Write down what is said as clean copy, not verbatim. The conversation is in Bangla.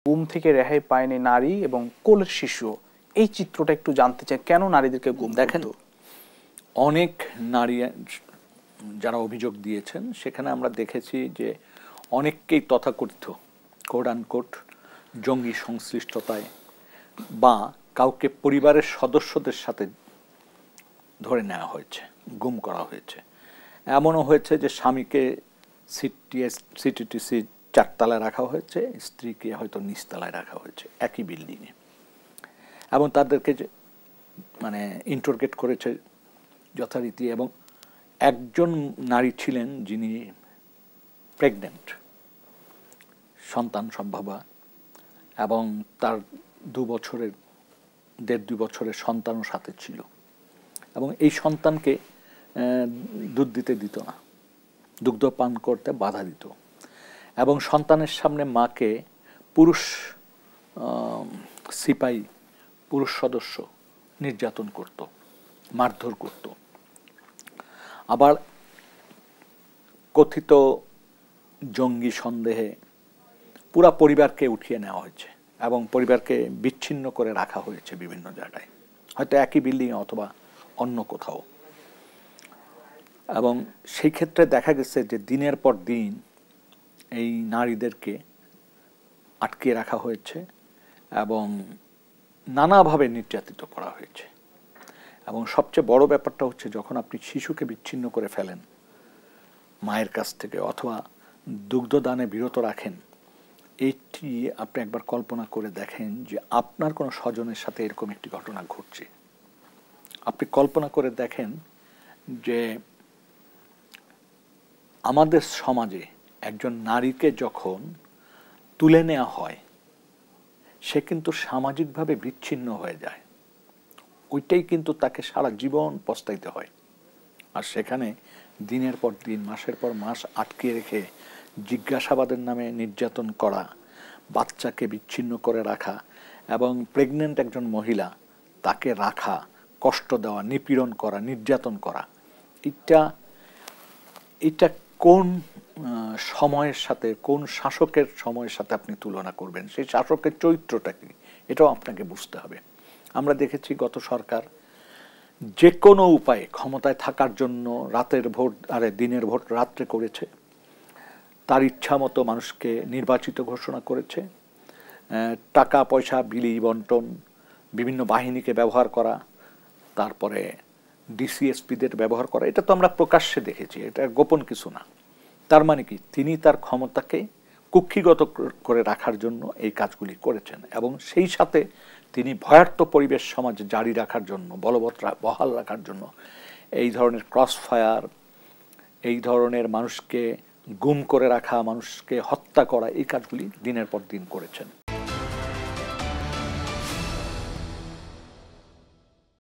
গুম থেকে রেহাই পায়নি নারী এবং কোলের শিশু, এই চিত্রটা একটু জানতে চাই, কেন নারীদেরকে গুম দেখেন অনেক নারী যারা অভিযোগ দিয়েছেন সেখানে আমরা দেখেছি যে অনেককেই তথাকথিত কোট আনকোট জঙ্গি সংশ্লিষ্টতায় বা কাউকে পরিবারের সদস্যদের সাথে ধরে নেওয়া হয়েছে, গুম করা হয়েছে। এমনও হয়েছে যে স্বামীকে সিটিটিসি 4 তলায় রাখা হয়েছে, স্ত্রীকে হয়তো নিচতলায় রাখা হয়েছে একই বিল্ডিংয়ে, এবং তাদেরকে মানে ইন্টারোগেট করেছে যথারীতি। এবং একজন নারী ছিলেন যিনি প্রেগনেন্ট, সন্তান সম্ভবা, এবং তার 1.5-2 বছরের সন্তানও সাথে ছিল, এবং এই সন্তানকে দুধ দিত না, দুগ্ধ পান করতে বাধা দিত, এবং সন্তানের সামনে মাকে পুরুষ সিপাহী, পুরুষ সদস্য নির্যাতন করত, মারধর করত। আবার কথিত জঙ্গি সন্দেহে পুরা পরিবারকে উঠিয়ে নেওয়া হয়েছে এবং পরিবারকে বিচ্ছিন্ন করে রাখা হয়েছে বিভিন্ন জায়গায়, হয়তো একই বিল্ডিংয়ে অথবা অন্য কোথাও। এবং সেই ক্ষেত্রে দেখা গেছে যে দিনের পর দিন এই নারীদেরকে আটকে রাখা হয়েছে এবং নানাভাবে নির্যাতিত করা হয়েছে। এবং সবচেয়ে বড় ব্যাপারটা হচ্ছে, যখন আপনি শিশুকে বিচ্ছিন্ন করে ফেলেন মায়ের কাছ থেকে অথবা দুগ্ধদানে বিরত রাখেন, এইটি আপনি একবার কল্পনা করে দেখেন যে আপনার কোনো স্বজনের সাথে এরকম একটি ঘটনা ঘটছে। আপনি কল্পনা করে দেখেন যে আমাদের সমাজে একজন নারীকে যখন তুলে নেওয়া হয়, সে কিন্তু সামাজিকভাবে বিচ্ছিন্ন হয়ে যায়, ওইটাই কিন্তু তাকে সারা জীবন পস্তাইতে হয়। আর সেখানে দিনের পর দিন, মাসের পর মাস আটকে রেখে জিজ্ঞাসাবাদের নামে নির্যাতন করা, বাচ্চাকে বিচ্ছিন্ন করে রাখা, এবং প্রেগনেন্ট একজন মহিলা তাকে রাখা, কষ্ট দেওয়া, নিপীড়ন করা, নির্যাতন করা, এটা কোন সময়ের সাথে, কোন শাসকের সময়ের সাথে আপনি তুলনা করবেন? সেই শাসকের চরিত্রটা কি, এটাও আপনাকে বুঝতে হবে। আমরা দেখেছি গত সরকার যে কোনো উপায়ে ক্ষমতায় থাকার জন্য রাতের ভোট দিনের ভোট রাত্রে করেছে, তার ইচ্ছা মতো মানুষকে নির্বাচিত ঘোষণা করেছে, টাকা পয়সা বিলি বন্টন, বিভিন্ন বাহিনীকে ব্যবহার করা, তারপরে ডিসিএসপিদের ব্যবহার করা, এটা তো আমরা প্রকাশ্যে দেখেছি, এটা গোপন কিছু না। তার মানে কি, তিনি তার ক্ষমতাকে কুক্ষিগত করে রাখার জন্য এই কাজগুলি করেছেন, এবং সেই সাথে তিনি ভয়ার্থ পরিবেশ সমাজে জারি রাখার জন্য, বহাল রাখার জন্য এই ধরনের ক্রস ফায়ার, এই ধরনের মানুষকে গুম করে রাখা, মানুষকে হত্যা করা, এই কাজগুলি দিনের পর দিন করেছেন।